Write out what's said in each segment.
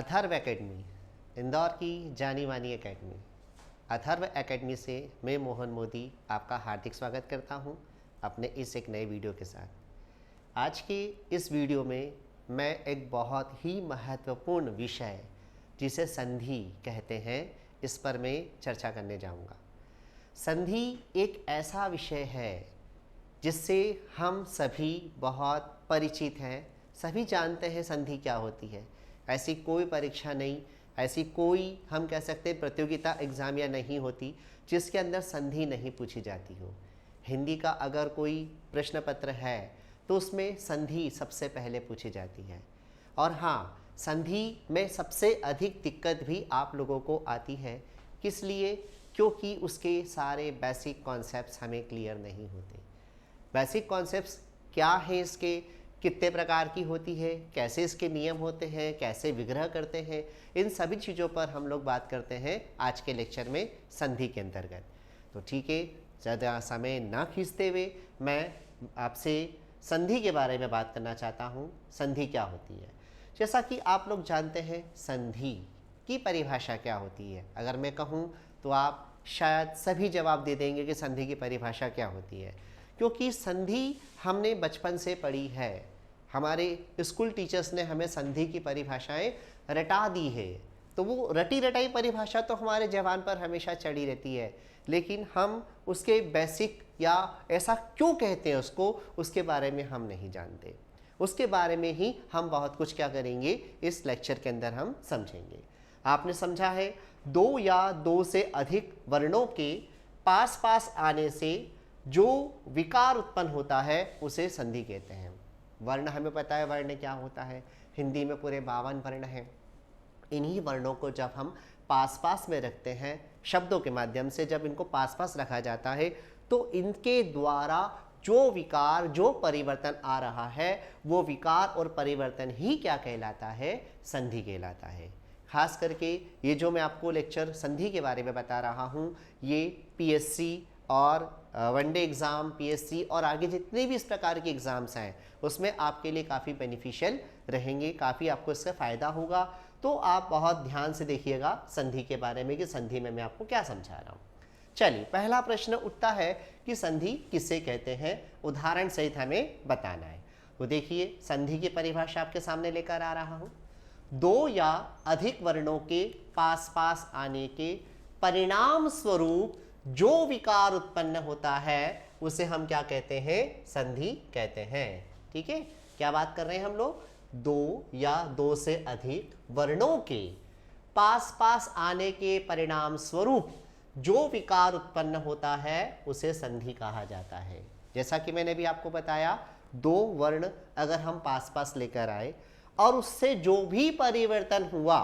Atharva academy, Indore की जानी मानी एकेडमी, अथर्व एकेडमी से मैं मोहन मोदी आपका हार्दिक स्वागत करता हूं अपने इस एक नए वीडियो के साथ। आज की इस वीडियो में मैं एक बहुत ही महत्वपूर्ण विषय जिसे संधि कहते हैं, इस पर मैं चर्चा करने जाऊंगा। संधि एक ऐसा विषय है जिससे हम सभी बहुत परिचित हैं, सभी जानते हैं संधि क्या होती है। ऐसी कोई परीक्षा नहीं, ऐसी कोई हम कह सकते हैं प्रतियोगिता एग्ज़ाम या नहीं होती जिसके अंदर संधि नहीं पूछी जाती हो। हिंदी का अगर कोई प्रश्न पत्र है तो उसमें संधि सबसे पहले पूछी जाती है। और हाँ, संधि में सबसे अधिक दिक्कत भी आप लोगों को आती है। किस लिए? क्योंकि उसके सारे बेसिक कॉन्सेप्ट्स हमें क्लियर नहीं होते। बेसिक कॉन्सेप्ट्स क्या है, इसके कितने प्रकार की होती है, कैसे इसके नियम होते हैं, कैसे विग्रह करते हैं, इन सभी चीज़ों पर हम लोग बात करते हैं आज के लेक्चर में संधि के अंतर्गत। तो ठीक है, ज़्यादा समय ना खींचते हुए मैं आपसे संधि के बारे में बात करना चाहता हूँ। संधि क्या होती है? जैसा कि आप लोग जानते हैं संधि की परिभाषा क्या होती है। अगर मैं कहूँ तो आप शायद सभी जवाब दे देंगे कि संधि की परिभाषा क्या होती है, क्योंकि संधि हमने बचपन से पढ़ी है। हमारे स्कूल टीचर्स ने हमें संधि की परिभाषाएं रटा दी है। तो वो रटी रटाई परिभाषा तो हमारे जबान पर हमेशा चढ़ी रहती है, लेकिन हम उसके बेसिक या ऐसा क्यों कहते हैं उसको, उसके बारे में हम नहीं जानते। उसके बारे में ही हम बहुत कुछ क्या करेंगे इस लेक्चर के अंदर हम समझेंगे। आपने समझा है, दो या दो से अधिक वर्णों के पास पास आने से जो विकार उत्पन्न होता है उसे संधि कहते हैं। वर्ण हमें पता है वर्ण क्या होता है। हिंदी में पूरे 52 वर्ण हैं। इन्हीं वर्णों को जब हम पास पास में रखते हैं, शब्दों के माध्यम से जब इनको पास पास रखा जाता है, तो इनके द्वारा जो विकार, जो परिवर्तन आ रहा है, वो विकार और परिवर्तन ही क्या कहलाता है? संधि कहलाता है। खास करके ये जो मैं आपको लेक्चर संधि के बारे में बता रहा हूँ, ये पीएससी और वनडे एग्ज़ाम, पीएससी और आगे जितने भी इस प्रकार के एग्ज़ाम्स हैं उसमें आपके लिए काफ़ी बेनिफिशियल रहेंगे, काफ़ी आपको इसका फ़ायदा होगा। तो आप बहुत ध्यान से देखिएगा संधि के बारे में कि संधि में मैं आपको क्या समझा रहा हूँ। चलिए, पहला प्रश्न उठता है कि संधि किसे कहते हैं, उदाहरण सहित हमें बताना है। तो देखिए, संधि की परिभाषा आपके सामने लेकर आ रहा हूँ। दो या अधिक वर्णों के पास पास आने के परिणाम स्वरूप जो विकार उत्पन्न होता है उसे हम क्या कहते हैं? संधि कहते हैं। ठीक है, क्या बात कर रहे हैं हम लोग? दो या दो से अधिक वर्णों के पास पास आने के परिणाम स्वरूप जो विकार उत्पन्न होता है उसे संधि कहा जाता है। जैसा कि मैंने भी आपको बताया, दो वर्ण अगर हम पास पास लेकर आए और उससे जो भी परिवर्तन हुआ,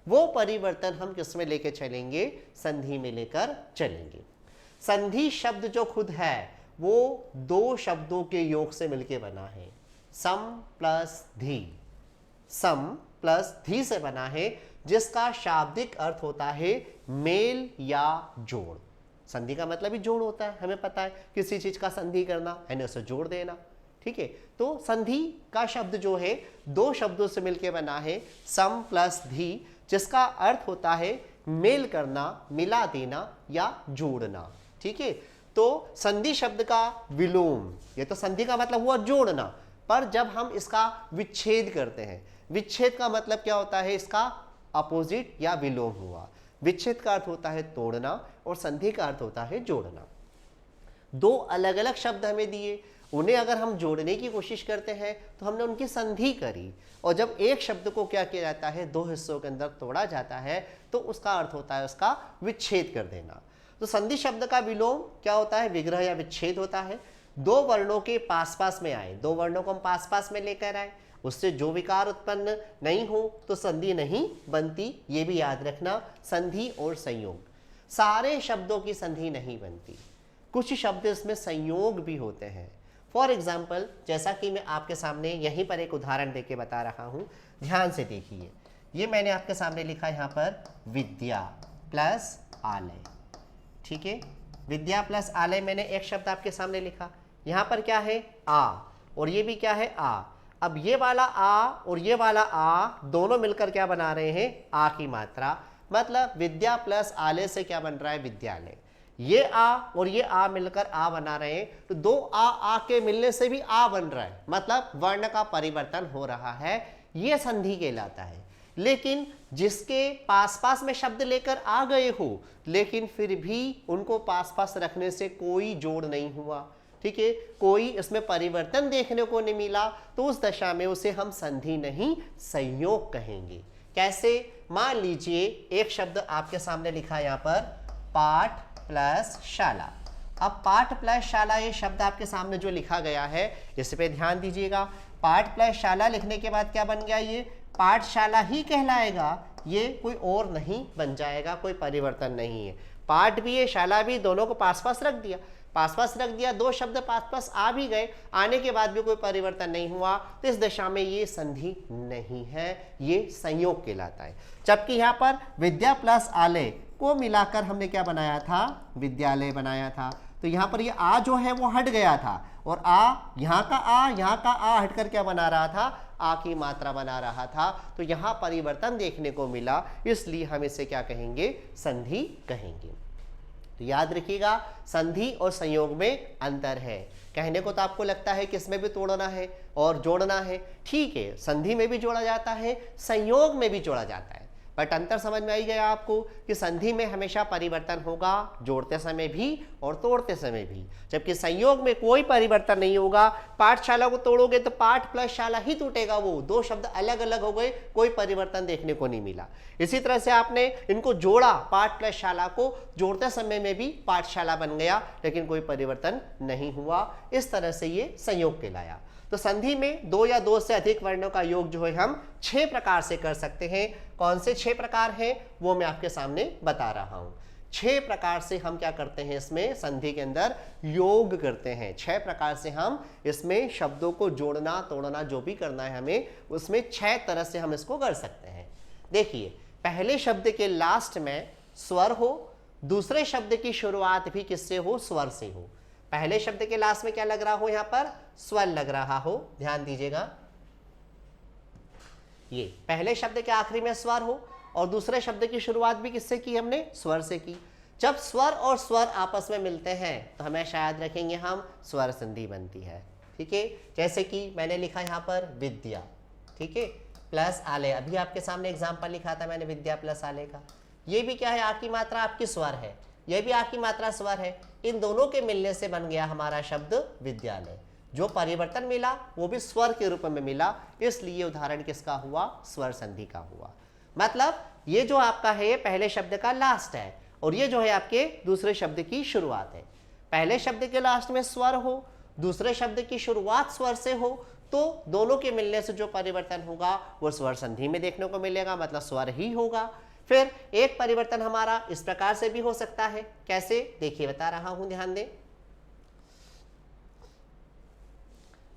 वो परिवर्तन हम किस में लेकर चलेंगे? संधि में लेकर चलेंगे। संधि शब्द जो खुद है वो दो शब्दों के योग से मिलकर बना है, सम प्लस धी। सम प्लस धी से बना है, जिसका शाब्दिक अर्थ होता है मेल या जोड़। संधि का मतलब ही जोड़ होता है, हमें पता है। किसी चीज का संधि करना यानी उसे जोड़ देना। ठीक है, तो संधि का शब्द जो है दो शब्दों से मिलकर बना है, सम प्लस धी, जिसका अर्थ होता है मेल करना, मिला देना या जोड़ना। ठीक है, तो संधि शब्द का विलोम, ये तो संधि का मतलब हुआ जोड़ना, पर जब हम इसका विच्छेद करते हैं, विच्छेद का मतलब क्या होता है? इसका अपोजिट या विलोम हुआ। विच्छेद का अर्थ होता है तोड़ना और संधि का अर्थ होता है जोड़ना। दो अलग अलग शब्द हमें दिए, उन्हें अगर हम जोड़ने की कोशिश करते हैं तो हमने उनकी संधि करी, और जब एक शब्द को क्या किया जाता है? दो हिस्सों के अंदर तोड़ा जाता है, तो उसका अर्थ होता है उसका विच्छेद कर देना। तो संधि शब्द का विलोम क्या होता है? विग्रह या विच्छेद होता है। दो वर्णों के पास पास में आए, दो वर्णों को हम पास पास में लेकर आए, उससे जो विकार उत्पन्न नहीं हो तो संधि नहीं बनती। ये भी याद रखना, संधि और संयोग, सारे शब्दों की संधि नहीं बनती, कुछ शब्द इसमें संयोग भी होते हैं। फॉर एग्जाम्पल, जैसा कि मैं आपके सामने यहीं पर एक उदाहरण देके बता रहा हूं, ध्यान से देखिए। ये मैंने आपके सामने लिखा यहाँ पर विद्या प्लस आलय। ठीक है, विद्या प्लस आलय मैंने एक शब्द आपके सामने लिखा। यहाँ पर क्या है? आ, और ये भी क्या है? आ। अब ये वाला आ और ये वाला आ दोनों मिलकर क्या बना रहे हैं, आ की मात्रा। मतलब विद्या प्लस आले से क्या बन रहा है, विद्यालय। ये आ और ये आ मिलकर आ बना रहे हैं, तो दो आ के मिलने से भी आ बन रहा है, मतलब वर्ण का परिवर्तन हो रहा है, ये संधि कहलाता है। लेकिन जिसके पास पास में शब्द लेकर आ गए हो, लेकिन फिर भी उनको पास पास रखने से कोई जोड़ नहीं हुआ, ठीक है, कोई इसमें परिवर्तन देखने को नहीं मिला, तो उस दशा में उसे हम संधि नहीं संयोग कहेंगे। कैसे, मान लीजिए एक शब्द आपके सामने लिखा है यहाँ पर, पाठ प्लस शाला। अब पाठ प्लस शाला ये शब्द आपके सामने जो लिखा गया है, इस पे ध्यान दीजिएगा। पाठ प्लस शाला लिखने के बाद क्या बन गया, ये पाठशाला ही कहलाएगा, ये कोई और नहीं बन जाएगा, कोई परिवर्तन नहीं है। पाठ भी है, शाला भी, दोनों को पास पास रख दिया, पास पास रख दिया, दो शब्द पास पास आ भी गए, आने के बाद भी कोई परिवर्तन नहीं हुआ, तो इस दशा में ये संधि नहीं है, ये संयोग कहलाता है। जबकि यहाँ पर विद्या प्लस आलय को मिलाकर हमने क्या बनाया था, विद्यालय बनाया था। तो यहाँ पर ये आ जो है वो हट गया था, और आ यहाँ का आ हटकर क्या बना रहा था, आ की मात्रा बना रहा था। तो यहाँ परिवर्तन देखने को मिला, इसलिए हम इसे क्या कहेंगे, संधि कहेंगे। तो याद रखिएगा, संधि और संयोग में अंतर है। कहने को तो आपको लगता है कि इसमें भी तोड़ना है और जोड़ना है, ठीक है, संधि में भी जोड़ा जाता है, संयोग में भी जोड़ा जाता है, बट अंतर समझ में आई गया आपको कि संधि में हमेशा परिवर्तन होगा, जोड़ते समय भी और तोड़ते समय भी, जबकि संयोग में कोई परिवर्तन नहीं होगा। पाठशाला को तोड़ोगे तो पाठ प्लस शाला ही टूटेगा, वो दो शब्द अलग अलग हो गए, कोई परिवर्तन देखने को नहीं मिला। इसी तरह से आपने इनको जोड़ा, पाठ प्लस शाला को जोड़ते समय में भी पाठशाला बन गया, लेकिन कोई परिवर्तन नहीं हुआ, इस तरह से ये संयोग कहलाया। तो संधि में दो या दो से अधिक वर्णों का योग जो है हम 6 प्रकार से कर सकते हैं। कौन से 6 प्रकार हैं वो मैं आपके सामने बता रहा हूं। 6 प्रकार से हम क्या करते हैं, इसमें संधि के अंदर योग करते हैं। 6 प्रकार से हम इसमें शब्दों को जोड़ना तोड़ना जो भी करना है हमें, उसमें 6 तरह से हम इसको कर सकते हैं। देखिए, पहले शब्द के लास्ट में स्वर हो, दूसरे शब्द की शुरुआत भी किससे हो, स्वर से हो। पहले शब्द के लास्ट में क्या लग रहा हो, यहां पर स्वर लग रहा हो, ध्यान दीजिएगा। ये पहले शब्द के आखिरी में स्वर हो और दूसरे शब्द की शुरुआत भी किससे की, हमने स्वर से की। जब स्वर और स्वर आपस में मिलते हैं तो हमेशा याद रखेंगे हम, स्वर संधि बनती है, ठीक है। जैसे कि मैंने लिखा यहाँ पर विद्या, ठीक है, प्लस आलय। अभी आपके सामने एग्जाम्पल लिखा था मैंने विद्या प्लस आलय का। ये भी क्या है, आ की मात्रा आपकी स्वर है, यह भी आ की मात्रा स्वर है। इन दोनों के मिलने से बन गया हमारा शब्द विद्यालय। जो परिवर्तन मिला वो भी स्वर के रूप में मिला, इसलिए उदाहरण किसका हुआ, स्वर संधि का हुआ। मतलब ये जो आपका है ये पहले शब्द का लास्ट है, और ये जो है आपके दूसरे शब्द की शुरुआत है। पहले शब्द के लास्ट में स्वर हो, दूसरे शब्द की शुरुआत स्वर से हो, तो दोनों के मिलने से जो परिवर्तन होगा वो स्वर संधि में देखने को मिलेगा, मतलब स्वर ही होगा। फिर एक परिवर्तन हमारा इस प्रकार से भी हो सकता है, कैसे, देखिए बता रहा हूं, ध्यान दें।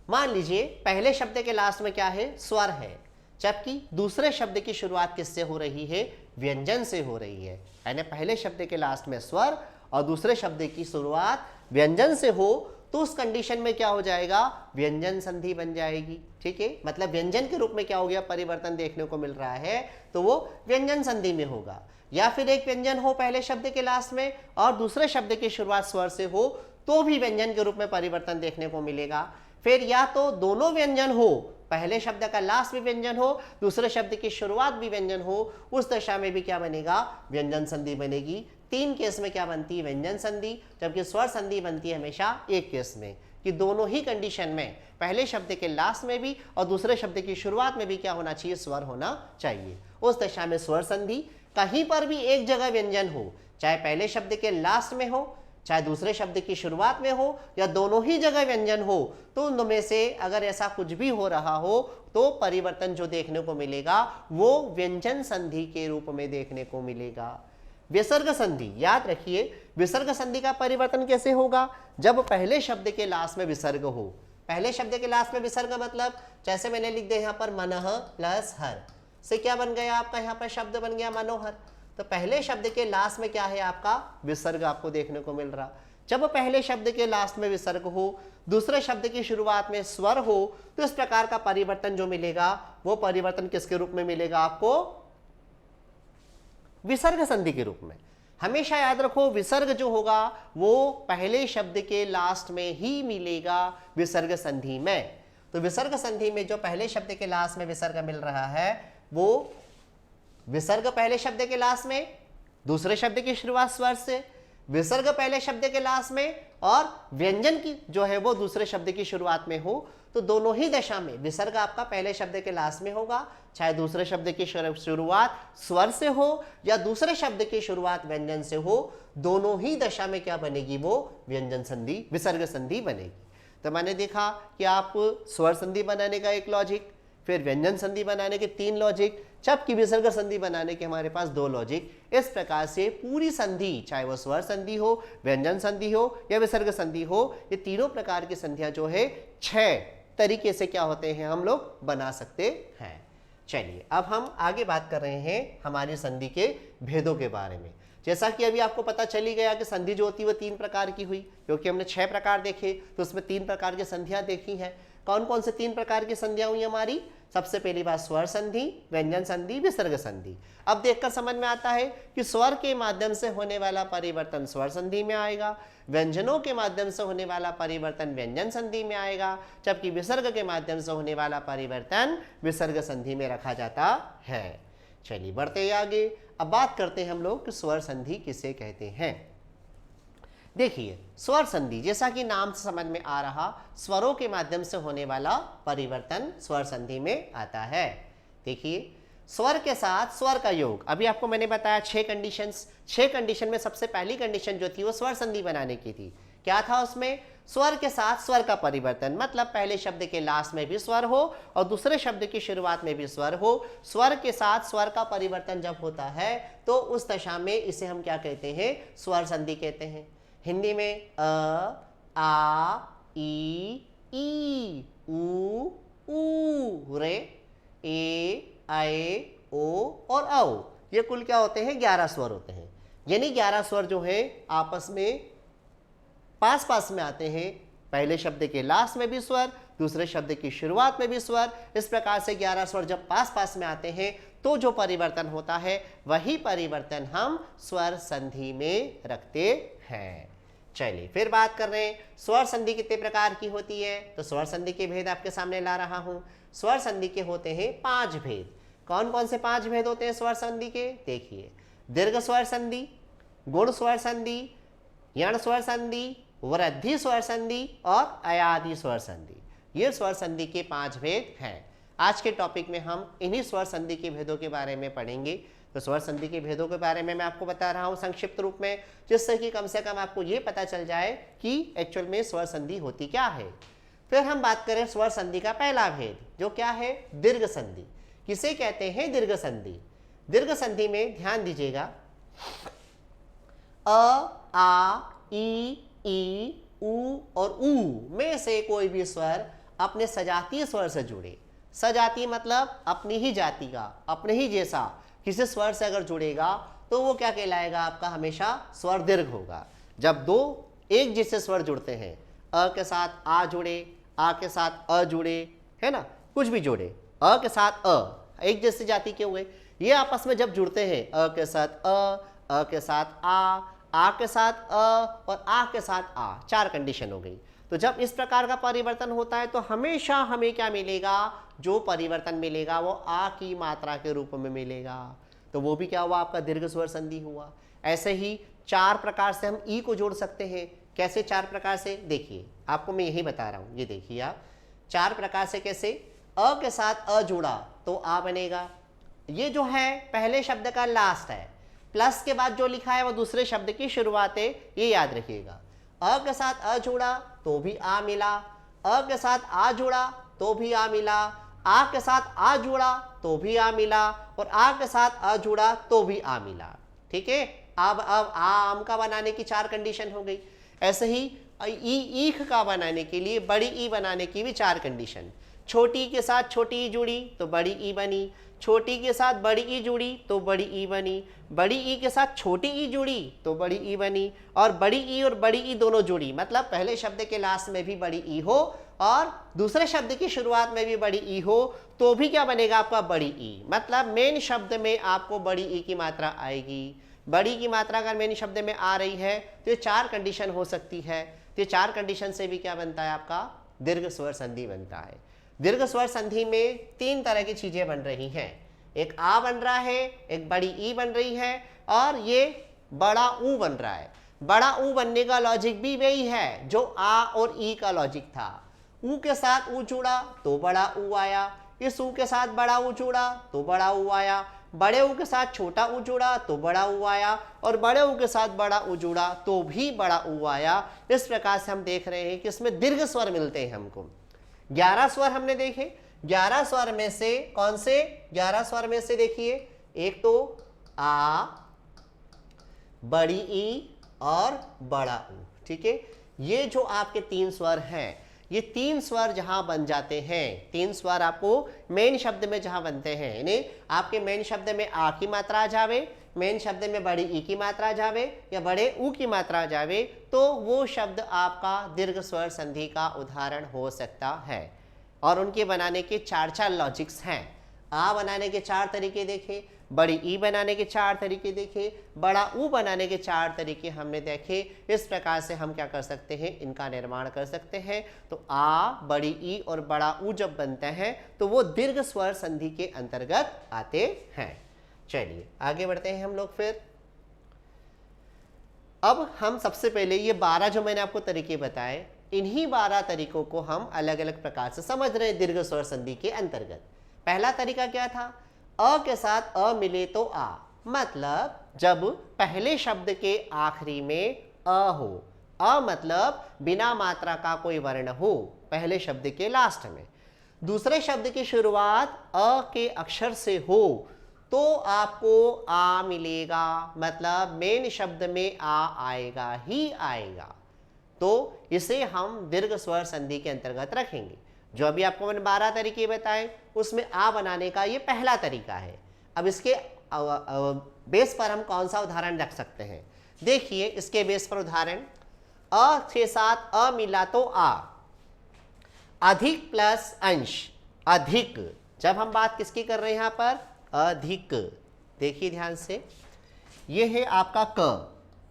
मान लीजिए पहले शब्द के लास्ट में क्या है, स्वर है, जबकि दूसरे शब्द की शुरुआत किससे हो रही है, व्यंजन से हो रही है। यानी पहले शब्द के लास्ट में स्वर और दूसरे शब्द की शुरुआत व्यंजन से हो, तो उस कंडीशन में क्या हो जाएगा, व्यंजन संधि बन जाएगी, ठीक है। मतलब व्यंजन के रूप में क्या हो गया, परिवर्तन देखने को मिल रहा है, तो वो व्यंजन संधि में होगा। या फिर एक व्यंजन हो पहले शब्द के लास्ट में और दूसरे शब्द की शुरुआत स्वर से हो, तो भी व्यंजन के रूप में परिवर्तन देखने को मिलेगा। फिर या तो दोनों व्यंजन हो, पहले शब्द का लास्ट भी व्यंजन हो, दूसरे शब्द की शुरुआत भी व्यंजन हो, उस दशा में भी क्या बनेगा, व्यंजन संधि बनेगी। 3 केस में क्या बनती है, व्यंजन संधि, जबकि स्वर संधि बनती है हमेशा एक केस में, कि दोनों ही कंडीशन में पहले शब्द के लास्ट में भी और दूसरे शब्द की शुरुआत में भी क्या होना चाहिए, स्वर होना चाहिए। उस दशा में स्वर संधि। कहीं पर भी एक जगह व्यंजन हो, चाहे पहले शब्द के लास्ट में हो, चाहे दूसरे शब्द की शुरुआत में हो, या दोनों ही जगह व्यंजन हो, तो उनमें से अगर ऐसा कुछ भी हो रहा हो तो परिवर्तन जो देखने को मिलेगा वो व्यंजन संधि के रूप में देखने को मिलेगा। विसर्ग संधि, याद रखिए, विसर्ग संधि का परिवर्तन कैसे होगा, जब पहले शब्द के लास्ट में विसर्ग हो। पहले शब्द के लास्ट में विसर्ग मतलब जैसे मैंने लिख दिया यहाँ पर मनः प्लस हर से क्या बन गया आपका, यहाँ पर शब्द बन गया मनोहर। तो पहले शब्द के लास्ट में क्या है आपका, विसर्ग आपको देखने को मिल रहा। जब पहले शब्द के लास्ट में विसर्ग हो, दूसरे शब्द की शुरुआत में स्वर हो, तो इस प्रकार का परिवर्तन जो मिलेगा वो परिवर्तन किसके रूप में मिलेगा आपको? विसर्ग संधि के रूप में। हमेशा याद रखो विसर्ग जो होगा वो पहले शब्द के लास्ट में ही मिलेगा विसर्ग संधि में। तो विसर्ग संधि में जो पहले शब्द के लास्ट में विसर्ग मिल रहा है वो विसर्ग पहले शब्द के लास्ट में, दूसरे शब्द की शुरुआत स्वर से, विसर्ग पहले शब्द के लास्ट में और व्यंजन की जो है वो दूसरे शब्द की शुरुआत में हो, तो दोनों ही दशा में विसर्ग आपका पहले शब्द के लास्ट में होगा, चाहे दूसरे शब्द की शुरुआत स्वर से हो या दूसरे शब्द की शुरुआत व्यंजन से हो, दोनों ही दशा में क्या बनेगी? वो व्यंजन संधि, विसर्ग संधि बनेगी। तो मैंने देखा कि आप स्वर संधि बनाने का एक लॉजिक, फिर व्यंजन संधि बनाने के 3 लॉजिक, जबकि विसर्ग संधि बनाने के हमारे पास 2 लॉजिक। इस प्रकार से पूरी संधि, चाहे वो स्वर संधि हो, व्यंजन संधि हो या विसर्ग संधि हो, ये तीनों प्रकार की संधियां जो है 6 तरीके से क्या होते हैं हम लोग बना सकते हैं। चलिए अब हम आगे बात कर रहे हैं हमारी संधि के भेदों के बारे में। जैसा कि अभी आपको पता चल ही गया कि संधि जो होती है वो 3 प्रकार की हुई, क्योंकि हमने 6 प्रकार देखे तो उसमें 3 प्रकार की संधियां देखी हैं। कौन कौन से 3 प्रकार की संधियां हुई हमारी? सबसे पहली बात स्वर संधि, व्यंजन संधि, विसर्ग संधि। अब देखकर समझ में आता है कि स्वर के माध्यम से होने वाला परिवर्तन स्वर संधि में आएगा, व्यंजनों के माध्यम से होने वाला परिवर्तन व्यंजन संधि में आएगा, जबकि विसर्ग के माध्यम से होने वाला परिवर्तन विसर्ग संधि में रखा जाता है। चलिए बढ़ते हैं आगे। अब बात करते हैं हम लोग कि स्वर संधि किसे कहते हैं। देखिए स्वर संधि, जैसा कि नाम से समझ में आ रहा, स्वरों के माध्यम से होने वाला परिवर्तन स्वर संधि में आता है। देखिए स्वर के साथ स्वर का योग, अभी आपको मैंने बताया 6 कंडीशंस। 6 कंडीशन में सबसे पहली कंडीशन जो थी वो स्वर संधि बनाने की थी। क्या था उसमें? स्वर के साथ स्वर का परिवर्तन, मतलब पहले शब्द के लास्ट में भी स्वर हो और दूसरे शब्द की शुरुआत में भी स्वर हो। स्वर के साथ स्वर का परिवर्तन जब होता है तो उस दशा में इसे हम क्या कहते हैं? स्वर संधि कहते हैं। हिंदी में अ, आ, ई, ऊ, रे, ए, ऐ, ओ और औ, ये कुल क्या होते हैं? 11 स्वर होते हैं। यानी 11 स्वर जो है आपस में पास पास में आते हैं। पहले शब्द के लास्ट में भी स्वर, दूसरे शब्द की शुरुआत में भी स्वर। इस प्रकार से 11 स्वर जब पास पास में आते हैं तो जो परिवर्तन होता है वही परिवर्तन हम स्वर संधि में रखते हैं। चलिए फिर बात कर रहे हैं स्वर संधि कितने प्रकार की होती है। तो स्वर संधि के भेद आपके सामने ला रहा हूं। स्वर संधि के होते हैं 5 भेद। कौन कौन से 5 भेद होते हैं स्वर संधि के? देखिए दीर्घ स्वर संधि, गुण स्वर संधि, यण स्वर संधि, वृद्धि स्वर संधि और अयादि स्वर संधि। ये स्वर संधि के 5 भेद हैं। आज के टॉपिक में हम इन्हीं स्वर संधि के भेदों के बारे में पढ़ेंगे। तो स्वर संधि के भेदों के बारे में मैं आपको बता रहा हूं संक्षिप्त रूप में, जिससे कि कम से कम आपको ये पता चल जाए कि एक्चुअल में स्वर संधि होती क्या है। फिर हम बात करें स्वर संधि का पहला भेद, जो क्या है? दीर्घ संधि। किसे कहते हैं? दीर्घ संधि। दीर्घ संधि में ध्यान दीजिएगा, अ, आ, ई, ऊ और ऊ में से कोई भी स्वर अपने सजातीय स्वर से जुड़े। सजातीय मतलब अपनी ही जाति का, अपने ही जैसा किसी स्वर से अगर जुड़ेगा तो वो क्या कहलाएगा? आपका हमेशा स्वर दीर्घ होगा। जब 2 एक जैसे स्वर जुड़ते हैं, अ के साथ आ जुड़े, आ के साथ अ जुड़े, है ना, कुछ भी जुड़े, अ के साथ अ, एक जैसे जाति के हुए, ये आपस में जब जुड़ते हैं, अ के साथ अ के साथ आ के साथ अ और आ के साथ आ, 4 कंडीशन हो गई। तो जब इस प्रकार का परिवर्तन होता है तो हमेशा हमें क्या मिलेगा? जो परिवर्तन मिलेगा वो आ की मात्रा के रूप में मिलेगा। तो वो भी क्या हुआ? आपका दीर्घ स्वर संधि हुआ। ऐसे ही 4 प्रकार से हम ई को जोड़ सकते हैं। कैसे 4 प्रकार से? देखिए आपको मैं यही बता रहा हूं, ये देखिए आप 4 प्रकार से कैसे। अ के साथ अ जुड़ा तो आ बनेगा। ये जो है पहले शब्द का लास्ट है, प्लस के बाद जो लिखा है वो दूसरे शब्द की शुरुआत है, ये याद रखिएगा। अ के साथ अ जुड़ा तो भी आ मिला, अ के साथ आ जुड़ा तो भी आ मिला, आ के साथ आ जुड़ा तो भी आ मिला और आ के साथ आ जुड़ा तो भी आ मिला। ठीक है, अब आ आम का बनाने की 4 कंडीशन हो गई। ऐसे ही ई ईख का बनाने के लिए, बड़ी ई बनाने की भी 4 कंडीशन। छोटी के साथ छोटी ई जुड़ी तो बड़ी ई बनी, छोटी के साथ बड़ी ई जुड़ी तो बड़ी ई बनी, बड़ी ई के साथ छोटी ई जुड़ी तो बड़ी ई बनी, और बड़ी ई और बड़ी ई दोनों जुड़ी, मतलब पहले शब्द के लास्ट में भी बड़ी ई हो और दूसरे शब्द की शुरुआत में भी बड़ी ई हो तो भी क्या बनेगा आपका बड़ी ई। मतलब मेन शब्द में आपको बड़ी ई की मात्रा आएगी। बड़ी की मात्रा अगर मेन शब्द में आ रही है तो ये 4 कंडीशन हो सकती है। तो ये 4 कंडीशन से भी क्या बनता है आपका दीर्घ स्वर संधि बनता है। दीर्घ स्वर संधि में 3 तरह की चीजें बन रही हैं, एक आ बन रहा है, एक बड़ी ई बन रही है और ये बड़ा ऊ बन रहा है। बड़ा ऊ बनने का लॉजिक भी वही है जो आ और ई का लॉजिक था। ऊ के साथ ऊ जुड़ा तो बड़ा ऊ आया, इस ऊ के साथ बड़ा ऊ जुड़ा तो बड़ा ऊ आया, बड़े ऊ के साथ छोटा ऊ जुड़ा तो बड़ा ऊ आया, और बड़े ऊ के साथ बड़ा ऊ जुड़ा तो भी बड़ा ऊ आया। इस प्रकार से हम देख रहे हैं कि इसमें दीर्घ स्वर मिलते हैं हमको। 11 स्वर हमने देखे। 11 स्वर में से कौन से 11 स्वर में से देखिए, एक तो आ, बड़ी ई और बड़ा ऊ। ठीक है, ये जो आपके 3 स्वर हैं, ये 3 स्वर जहां बन जाते हैं, 3 स्वर आपको मेन शब्द में जहां बनते हैं, यानी आपके मेन शब्द में आ की मात्रा आ जावे, मेन शब्द में बड़ी ई की मात्रा आ जावे या बड़े ऊ की मात्रा आ जावे, तो वो शब्द आपका दीर्घ स्वर संधि का उदाहरण हो सकता है। और उनके बनाने के 4 लॉजिक्स हैं। आ बनाने के 4 तरीके देखे, बड़ी ई बनाने के 4 तरीके देखे, बड़ा ऊ बनाने के 4 तरीके हमने देखे। इस प्रकार से हम क्या कर सकते हैं, इनका निर्माण कर सकते हैं। तो आ, बड़ी ई और बड़ा ऊ जब बनते हैं तो वो दीर्घ स्वर संधि के अंतर्गत आते हैं। चलिए आगे बढ़ते हैं हम लोग। फिर अब हम सबसे पहले ये 12 जो मैंने आपको तरीके बताए, इन्हीं 12 तरीकों को हम अलग अलग प्रकार से समझ रहे हैं दीर्घ स्वर संधि के अंतर्गत। पहला तरीका क्या था, अ के साथ अ मिले तो आ, मतलब जब पहले शब्द के आखिरी में अ हो, अ मतलब बिना मात्रा का कोई वर्ण हो पहले शब्द के लास्ट में, दूसरे शब्द की शुरुआत अ के अक्षर से हो तो आपको आ मिलेगा, मतलब मेन शब्द में आ आएगा ही आएगा। तो इसे हम दीर्घ स्वर संधि के अंतर्गत रखेंगे। जो अभी आपको मैंने 12 तरीके बताए उसमें आ बनाने का ये पहला तरीका है। अब इसके बेस पर हम कौन सा उदाहरण रख सकते हैं, देखिए इसके बेस पर उदाहरण, अ के साथ अ मिला तो आ, अधिक प्लस अंश, अधिक, जब हम बात किसकी कर रहे हैं यहाँ पर, अधिक। देखिए ध्यान से, ये है आपका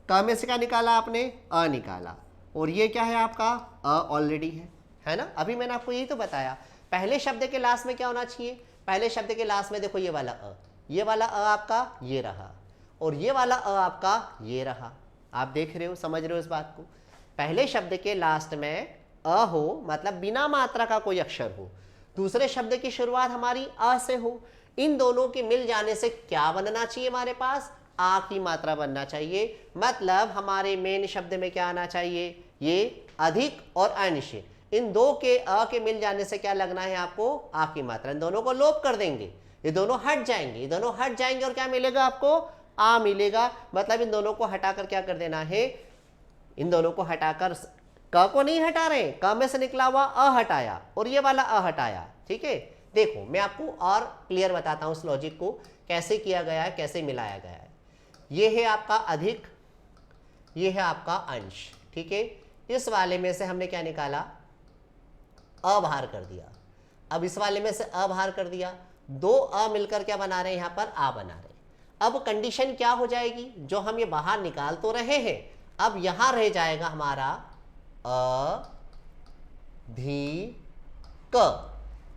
क में से क्या निकाला आपने, अ निकाला, और ये क्या है आपका अ ऑलरेडी है ना। अभी मैंने आपको यही तो बताया, पहले शब्द के लास्ट में क्या होना चाहिए, पहले शब्द के लास्ट में देखो ये वाला अ, ये वाला अ आपका ये रहा और ये वाला अ आपका ये रहा। आप देख रहे हो, समझ रहे हो इस बात को। पहले शब्द के लास्ट में अ हो मतलब बिना मात्रा का कोई अक्षर हो, दूसरे शब्द की शुरुआत हमारी अ से हो, इन दोनों के मिल जाने से क्या बनना चाहिए हमारे पास, आ की मात्रा बनना चाहिए। मतलब हमारे मेन शब्द में क्या आना चाहिए, ये अधिक और अंश, इन दो के अ के मिल जाने से क्या लगना है आपको, आ की मात्रा। इन दोनों को लोप कर देंगे, ये दोनों हट जाएंगे, ये दोनों हट जाएंगे और क्या मिलेगा आपको, आ मिलेगा। मतलब इन दोनों को हटाकर क्या कर देना है, इन दोनों को हटाकर, क को नहीं हटा रहे, क में से निकला हुआ अ हटाया और ये वाला अ हटाया। ठीक है, देखो मैं आपको और क्लियर बताता हूं इस लॉजिक को कैसे किया गया है, कैसे मिलाया गया है। ये है आपका अधिक, ये है आपका अंश। ठीक है, इस वाले में से हमने क्या निकाला, अ बाहर कर दिया। अब इस वाले में से अ बाहर कर दिया, दो अ मिलकर क्या बना रहे हैं, यहाँ पर आ बना रहे हैं। अब कंडीशन क्या हो जाएगी, जो हम ये बाहर निकाल तो रहे हैं, अब यहां रह जाएगा हमारा अ धी क,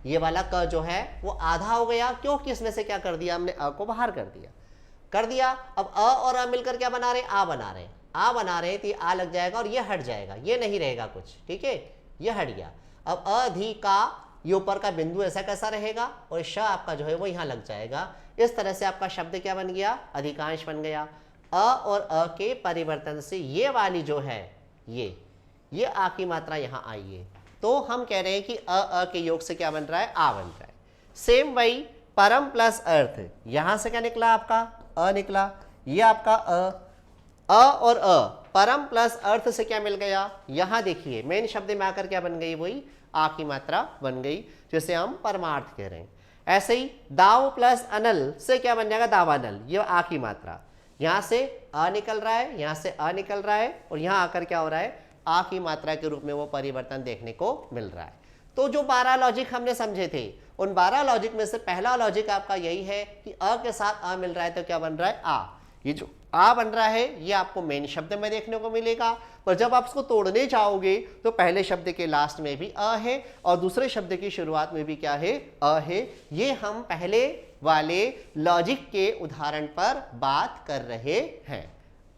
ये वाला क जो है वो आधा हो गया, क्योंकि इसमें से क्या कर दिया हमने, अ को बाहर कर दिया। अब अ और अ मिलकर क्या बना रहे हैं, आ बना रहे हैं। आ बना रहे हैं तो ये आ लग जाएगा और ये हट जाएगा, ये नहीं रहेगा कुछ। ठीक है, ये हट गया। अब अधि का ये ऊपर का बिंदु ऐसा कैसा रहेगा और श आपका जो है वो यहाँ लग जाएगा। इस तरह से आपका शब्द क्या बन गया, अधिकांश बन गया। अ और अ के परिवर्तन से ये वाली जो है ये आ की मात्रा यहाँ आई है, तो हम कह रहे हैं कि अ के योग से क्या बन रहा है, आ बन रहा है। सेम वही परम प्लस अर्थ, यहां से क्या निकला आपका अ निकला, ये आपका अ और अ परम प्लस अर्थ से क्या मिल गया, यहां देखिए मेन शब्द में आकर क्या बन गई, वही आ की मात्रा बन गई, जिसे हम परमार्थ कह रहे हैं। ऐसे ही दाव प्लस अनल से क्या बन जाएगा, दावानल, ये आ की मात्रा, यहां से अ निकल रहा है, यहां से अ निकल रहा है, और यहां आकर क्या हो रहा है, आ की मात्रा के रूप में वो परिवर्तन देखने को मिल रहा है। तो जो 12 लॉजिक हमने समझे थे, उन 12 लॉजिक में से पहला लॉजिक आपका यही है कि अ के साथ अ मिल रहा है तो क्या बन रहा है, आ। ये जो आ बन रहा है ये आपको मेन शब्द में देखने को मिलेगा, पर जब आप इसको तोड़ने जाओगे तो पहले शब्द के लास्ट में भी अ है और दूसरे शब्द की शुरुआत में भी क्या है, अ है। ये हम पहले वाले लॉजिक के उदाहरण पर बात कर रहे हैं।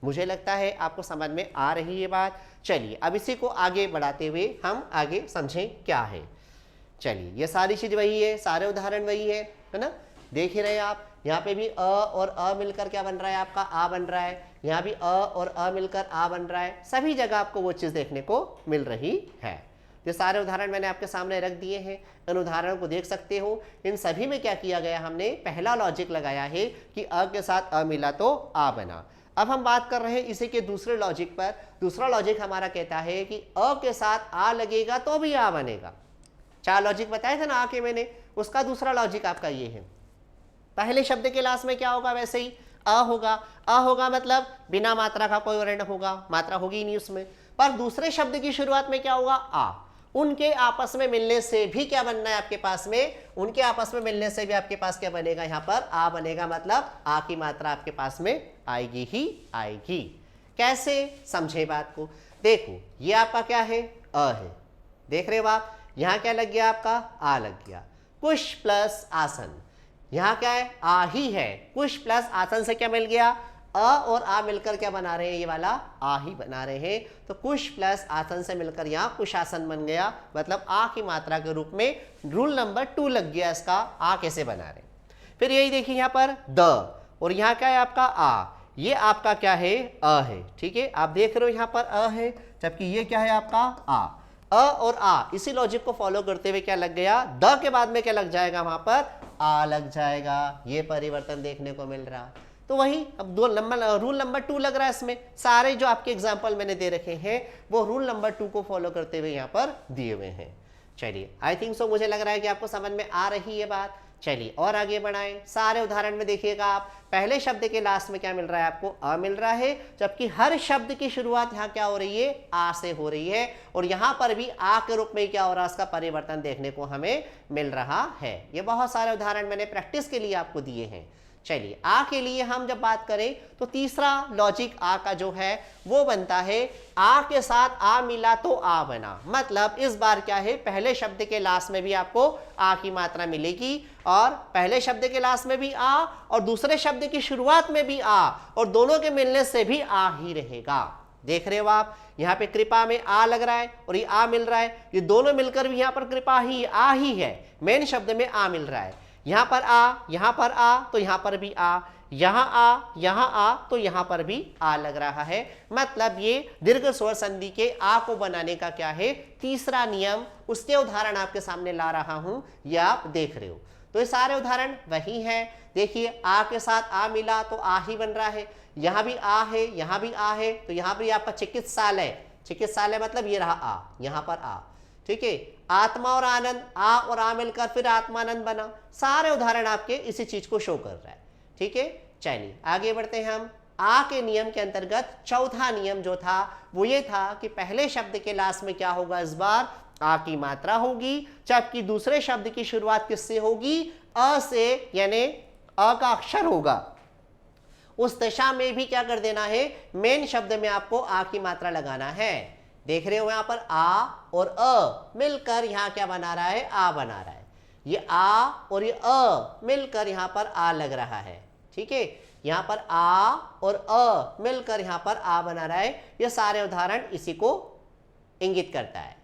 मुझे लगता है आपको समझ में आ रही है ये बात। चलिए अब इसी को आगे बढ़ाते हुए हम आगे समझें क्या है। चलिए ये सारी चीज वही है, सारे उदाहरण वही है ना, देख ही रहे आप। यहाँ पे भी अ और अ मिलकर क्या बन रहा है, आपका आ बन रहा है। यहाँ भी अ और अ मिलकर आ बन रहा है। सभी जगह आपको वो चीज देखने को मिल रही है। ये सारे उदाहरण मैंने आपके सामने रख दिए हैं, इन उदाहरणों को देख सकते हो। इन सभी में क्या किया गया, हमने पहला लॉजिक लगाया है कि अ के साथ अ मिला तो आ बना। अब हम बात कर रहे हैं इसी के दूसरे लॉजिक पर। दूसरा लॉजिक हमारा कहता है कि अ के साथ आ लगेगा तो भी आ बनेगा। 4 लॉजिक बताए थे ना आ के मैंने, उसका दूसरा लॉजिक आपका ये है। पहले शब्द के लास्ट में क्या होगा, वैसे ही अ होगा। अ होगा मतलब बिना मात्रा का कोई वर्ण होगा, मात्रा होगी नहीं उसमें। पर दूसरे शब्द की शुरुआत में क्या होगा, आ। उनके आपस में मिलने से भी क्या बनना है आपके पास में, उनके आपस में मिलने से भी आपके पास क्या बनेगा, यहाँ पर आ बनेगा। मतलब आ की मात्रा आपके पास में आएगी ही आएगी। कैसे, समझे बात को। देखो ये आपका क्या है, अ है, देख रहे हो आप। यहां क्या लग गया आपका, आ लग गया। कुश प्लस आसन, यहां क्या है, आ ही है। कुश प्लस आसन से क्या मिल गया, अ और आ मिलकर क्या बना रहे हैं, ये वाला आ ही बना रहे हैं। तो कुश प्लस आसन से मिलकर यहाँ कुशासन बन गया। मतलब आ की मात्रा के रूप में रूल नंबर 2 लग गया इसका, आ कैसे बना रहे। फिर यही देखिए यहाँ पर द, और यहाँ क्या है आपका आ, ये आपका क्या है, अ है। ठीक है, आप देख रहे हो यहाँ पर अ है, जबकि ये क्या है आपका आ। अ और आ, इसी लॉजिक को फॉलो करते हुए क्या लग गया, द के बाद में क्या लग जाएगा, वहां पर आ लग जाएगा। ये परिवर्तन देखने को मिल रहा। तो वही अब रूल नंबर 2 लग रहा है इसमें। सारे जो आपके एग्जाम्पल मैंने दे रखे हैं वो रूल नंबर 2 को फॉलो करते हुए यहाँ पर दिए हुए हैं। चलिए आई थिंक सो, मुझे लग रहा है कि आपको समझ में आ रही है बात। चलिए और आगे बढ़ाएं। सारे उदाहरण में देखिएगा आप, पहले शब्द के लास्ट में क्या मिल रहा है आपको, अ मिल रहा है, जबकि हर शब्द की शुरुआत यहाँ क्या हो रही है, आ से हो रही है। और यहाँ पर भी आ के रूप में क्या हो रहा है, इसका परिवर्तन देखने को हमें मिल रहा है। ये बहुत सारे उदाहरण मैंने प्रैक्टिस के लिए आपको दिए हैं। चलिए आ के लिए हम जब बात करें तो तीसरा लॉजिक आ का जो है वो बनता है, आ के साथ आ मिला तो आ बना। मतलब इस बार क्या है, पहले शब्द के लास्ट में भी आपको आ की मात्रा मिलेगी, और पहले शब्द के लास्ट में भी आ और दूसरे शब्द की शुरुआत में भी आ, और दोनों के मिलने से भी आ ही रहेगा। देख रहे हो आप, यहाँ पे कृपा में आ लग रहा है और ये आ मिल रहा है, ये दोनों मिलकर भी यहाँ पर कृपा ही आ ही है, मेन शब्द में आ मिल रहा है। यहां पर आ, यहां पर आ, तो यहां पर भी आ, यहां आ, तो यहां पर भी आ लग रहा है। मतलब ये दीर्घ स्वर संधि के आ को बनाने का क्या है, तीसरा नियम। उसके उदाहरण आपके सामने ला रहा हूं, ये आप देख रहे हो। तो ये सारे उदाहरण वही हैं। देखिए आ के साथ आ मिला तो आ ही बन रहा है, यहां भी आ है, यहां भी आ है, तो यहां भी आपका चिकित्सालय, चिकित्सालय मतलब ये रहा आ, यहां पर आ। ठीक है, आत्मा और आनंद, आ और आ मिलकर फिर आत्मानंद बना। सारे उदाहरण आपके इसी चीज को शो कर रहा है। ठीक है, चलिए आगे बढ़ते हैं हम। आ के नियम के अंतर्गत चौथा नियम जो था वो ये था कि पहले शब्द के लास्ट में क्या होगा, इस बार आ की मात्रा होगी, जबकि दूसरे शब्द की शुरुआत किससे होगी, अ से, यानी अ का अक्षर होगा। उस दशा में भी क्या कर देना है, मेन शब्द में आपको आ की मात्रा लगाना है। देख रहे हो यहां पर आ और अ मिलकर यहां क्या बना रहा है, आ बना रहा है। ये आ और ये अ मिलकर यहां पर आ लग रहा है। ठीक है, यहां पर आ और अ मिलकर यहां पर आ बना रहा है। ये सारे उदाहरण इसी को इंगित करता है।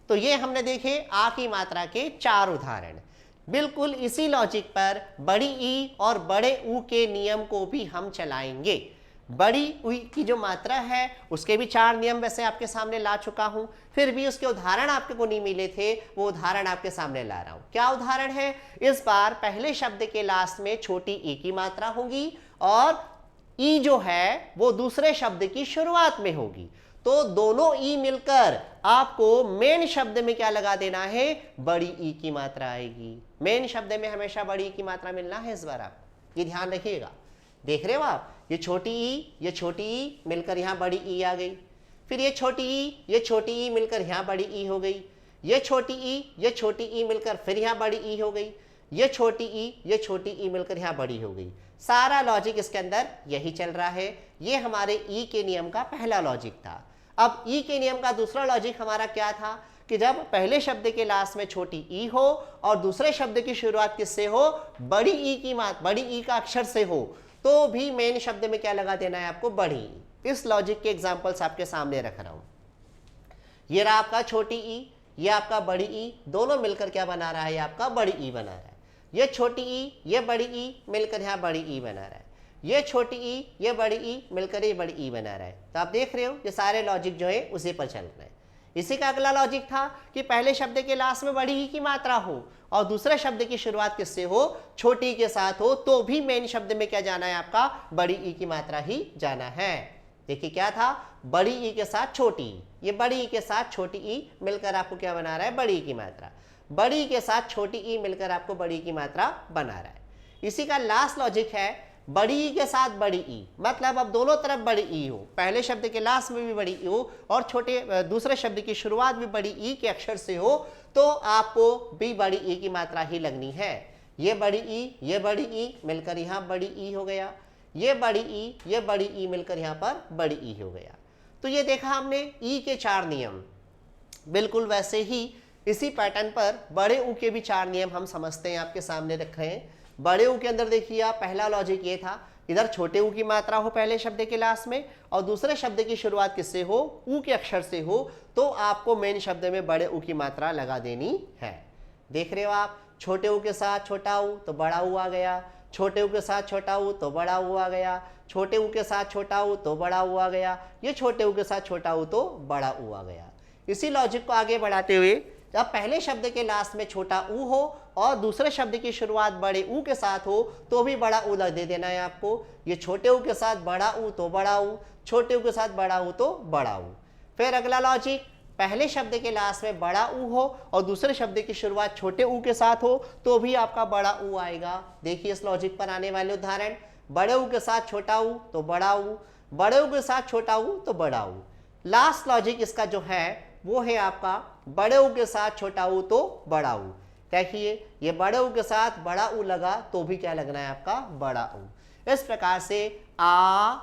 तो ये हमने देखे आ की मात्रा के 4 उदाहरण। बिल्कुल इसी लॉजिक पर बड़ी ई और बड़े ऊ के नियम को भी हम चलाएंगे। बड़ी ऊ की जो मात्रा है उसके भी 4 नियम वैसे आपके सामने ला चुका हूं, फिर भी उसके उदाहरण आपके को नहीं मिले थे, वो उदाहरण आपके सामने ला रहा हूं। क्या उदाहरण है, इस बार पहले शब्द के लास्ट में छोटी ई की मात्रा होगी और ई जो है वो दूसरे शब्द की शुरुआत में होगी। तो दोनों ई मिलकर आपको मेन शब्द में क्या लगा देना है, बड़ी ई की मात्रा आएगी। मेन शब्द में हमेशा बड़ी ई की मात्रा मिलना है इस बार, आप ये ध्यान रखिएगा। देख रहे हो आप, ये छोटी ई मिलकर यहाँ बड़ी ई आ गई, फिर ये छोटी ई मिलकर यहाँ बड़ी ई हो गई, ये छोटी ई मिलकर फिर यहाँ बड़ी ई हो गई, ये छोटी ई मिलकर यहाँ बड़ी हो गई। सारा लॉजिक इसके अंदर यही चल रहा है। ये हमारे ई के नियम का पहला लॉजिक था। अब ई के नियम का दूसरा लॉजिक हमारा क्या था कि जब पहले शब्द के लास्ट में छोटी ई हो और दूसरे शब्द की शुरुआत किससे हो, बड़ी ई का अक्षर से हो, तो भी मेन शब्द में क्या लगा देना है आपको, बड़ी ई। इस लॉजिक के एग्जांपल्स आपके सामने रख रहा हूं। ये रहा आपका छोटी ई, ये आपका बड़ी ई, दोनों मिलकर क्या बना रहा है, आपका बड़ी ई बना रहा है। ये छोटी ई, ये बड़ी ई मिलकर यहाँ बड़ी ई बना रहा है, ये छोटी ई, ये बड़ी ई मिलकर ये बड़ी ई बना रहा है। तो आप देख रहे हो ये सारे लॉजिक जो है उसी पर चल रहे हैं। इसी का अगला लॉजिक था कि पहले शब्द के लास्ट में बड़ी ई की मात्रा हो और दूसरे शब्द की शुरुआत किससे हो, छोटी ई के साथ हो, तो भी मेन शब्द में क्या जाना है आपका, बड़ी ई की मात्रा ही जाना है। देखिए क्या था, बड़ी ई के साथ छोटी ई, ये बड़ी ई के साथ छोटी ई मिलकर आपको क्या बना रहा है, बड़ी ई की मात्रा। बड़ी के साथ छोटी ई मिलकर आपको बड़ी की मात्रा बना रहा है। इसी का लास्ट लॉजिक है, बड़ी ई के साथ बड़ी ई, मतलब अब दोनों तरफ बड़ी ई हो, पहले शब्द के लास्ट में भी बड़ी ई हो और दूसरे शब्द की शुरुआत भी बड़ी ई के अक्षर से हो, तो आपको भी बड़ी ई की मात्रा ही लगनी है। ये बड़ी ई मिलकर यहाँ बड़ी ई हो गया, ये बड़ी ई मिलकर यहाँ पर बड़ी ई हो गया। तो ये देखा हमने ई के 4 नियम। बिल्कुल वैसे ही इसी पैटर्न पर बड़े ऊ के भी 4 नियम हम समझते हैं, आपके सामने रखे हैं। बड़े ऊ के अंदर देखिए आप, पहला लॉजिक ये था, इधर छोटे ऊ की मात्रा हो पहले शब्द के लास्ट में और दूसरे शब्द की शुरुआत किससे हो, ऊ के अक्षर से हो, तो आपको मेन शब्द में बड़े ऊ की मात्रा लगा देनी है। देख रहे हो आप, छोटे ऊ के साथ छोटा ऊ तो बड़ा ऊ आ गया, छोटे ऊ के साथ छोटा ऊ तो बड़ा ऊ आ गया, छोटे ऊ के साथ छोटा ऊ तो बड़ा ऊ आ गया, ये छोटे ऊ के साथ छोटा ऊ तो बड़ा ऊ आ गया। इसी लॉजिक को आगे बढ़ाते हुए, जब पहले शब्द के लास्ट में छोटा ऊ हो और दूसरे शब्द की शुरुआत बड़े ऊ के साथ हो, तो भी बड़ा ऊ दे देना है आपको। ये छोटे ऊ के साथ बड़ा ऊ तो बड़ा ऊ, छोटे ऊ के साथ बड़ा ऊ तो बड़ा ऊ। फिर अगला लॉजिक, पहले शब्द के लास्ट में बड़ा ऊ हो और दूसरे शब्द की शुरुआत छोटे ऊ के साथ हो, तो भी आपका बड़ा ऊ आएगा। देखिए इस लॉजिक पर आने वाले उदाहरण, बड़े ऊ के साथ छोटा ऊ तो बड़ा ऊ, बड़े ऊ के साथ छोटा ऊ तो बड़ा ऊ। लास्ट लॉजिक इसका जो है वो है आपका, बड़े ऊ के साथ छोटा ऊ तो बड़ा ऊ। देखिए ये बड़े ऊ के साथ बड़ा ऊ लगा तो भी क्या लगना है आपका, बड़ा ऊ। इस प्रकार से आ,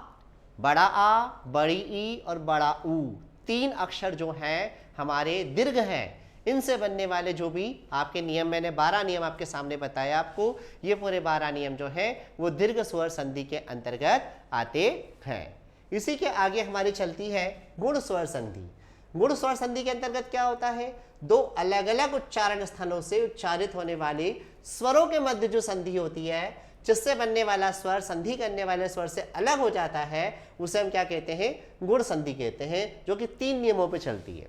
बड़ा आ, बड़ी ई और बड़ा ऊ, 3 अक्षर जो हैं हमारे दीर्घ हैं। इनसे बनने वाले जो भी आपके नियम, मैंने 12 नियम आपके सामने बताया आपको, ये पूरे 12 नियम जो हैं वो दीर्घ स्वर संधि के अंतर्गत आते हैं। इसी के आगे हमारी चलती है गुण स्वर संधि। गुण स्वर संधि के अंतर्गत क्या होता है, 2 अलग अलग उच्चारण स्थलों से उच्चारित होने वाले स्वरों के मध्य जो संधि होती है, जिससे बनने वाला स्वर संधि करने वाले स्वर से अलग हो जाता है, उसे हम क्या कहते हैं, गुण संधि कहते हैं, जो कि 3 नियमों पर चलती है।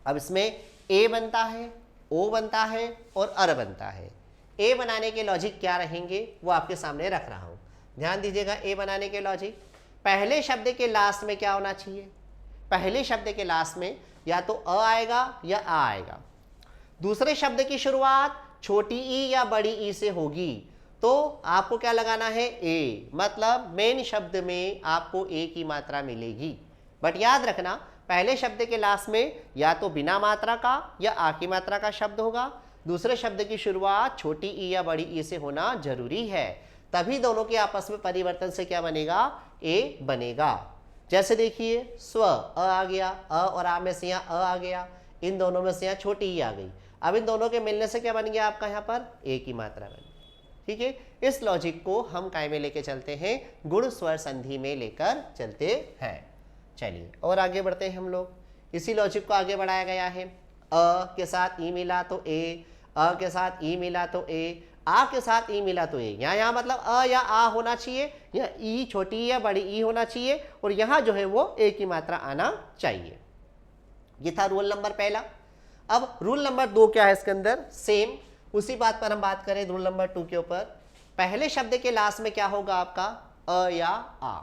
अब इसमें ए बनता है, ओ बनता है और अर बनता है। ए बनाने के लॉजिक क्या रहेंगे वो आपके सामने रख रहा हूं, ध्यान दीजिएगा। ए बनाने के लॉजिक, पहले शब्द के लास्ट में क्या होना चाहिए, पहले शब्द के लास्ट में या तो अ आएगा या आ आएगा। दूसरे शब्द की शुरुआत छोटी ई या बड़ी ई से होगी, तो आपको क्या लगाना है, ए, मतलब मेन शब्द में आपको ए की मात्रा मिलेगी। बट याद रखना, पहले शब्द के लास्ट में या तो बिना मात्रा का या आ की मात्रा का शब्द होगा, दूसरे शब्द की शुरुआत छोटी ई या बड़ी ई से होना जरूरी है, तभी दोनों के आपस में परिवर्तन से क्या बनेगा, ए बनेगा। जैसे देखिए स्व, अ आ गया, अ और आ में से यहाँ अ आ गया, इन दोनों में से यहाँ छोटी ई आ गई। अब इन दोनों के मिलने से क्या बन गया आपका यहाँ पर, ए की मात्रा बनी। ठीक है, इस लॉजिक को हम काय में लेके चलते हैं, गुण स्वर संधि में लेकर चलते हैं। चलिए और आगे बढ़ते हैं हम लोग। इसी लॉजिक को आगे बढ़ाया गया है, अ के साथ ई मिला तो ए, अ के साथ ई मिला तो ए, आ के साथ ई मिला तो ए। यहाँ मतलब अ या आ होना चाहिए, या ई छोटी या बड़ी ई होना चाहिए, और यहाँ जो है वो ए की मात्रा आना चाहिए। ये था रूल नंबर पहला। अब रूल नंबर 2 क्या है इसके अंदर, सेम उसी बात पर हम बात करें रूल नंबर 2 के ऊपर। पहले शब्द के लास्ट में क्या होगा आपका, अ या आ।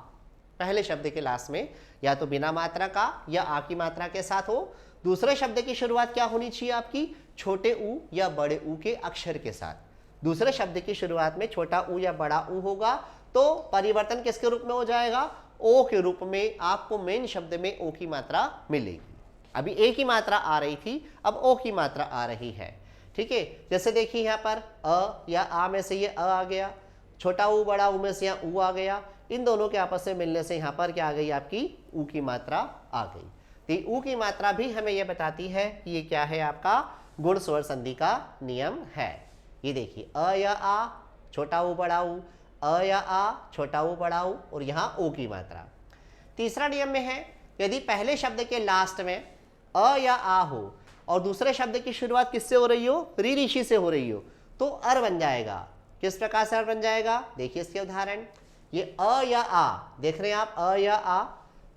पहले शब्द के लास्ट में या तो बिना मात्रा का या आ की मात्रा के साथ हो, दूसरे शब्द की शुरुआत क्या होनी चाहिए आपकी, छोटे ऊ या बड़े ऊ के अक्षर के साथ। दूसरे शब्द की शुरुआत में छोटा ऊ या बड़ा ऊ होगा तो परिवर्तन किसके रूप में हो जाएगा, ओ के रूप में। आपको मेन शब्द में ओ की मात्रा मिलेगी। अभी ए की मात्रा आ रही थी, अब ओ की मात्रा आ रही है। ठीक है, जैसे देखिए यहाँ पर अ या आ में से ये अ आ गया, छोटा ऊ बड़ा ऊ में से यहाँ ऊ आ गया। इन दोनों के आपस में मिलने से यहाँ पर क्या आ गई, आपकी ऊ की मात्रा आ गई। तो ऊ की मात्रा भी हमें यह बताती है कि ये क्या है, आपका गुण स्वर संधि का नियम है। ये देखिए अ या आ, छोटा ऊ बड़ा ऊ, अ या आ, छोटा ऊ बड़ा ऊ, और यहाँ ओ की मात्रा। तीसरा नियम में है, यदि पहले शब्द के लास्ट में अ या आ हो और दूसरे शब्द की शुरुआत किससे हो रही हो, री ऋषि से हो रही हो, तो अर बन जाएगा। किस प्रकार से अर बन जाएगा, देखिए इसके उदाहरण। ये अ या आ, देख रहे हैं आप, अ या आ,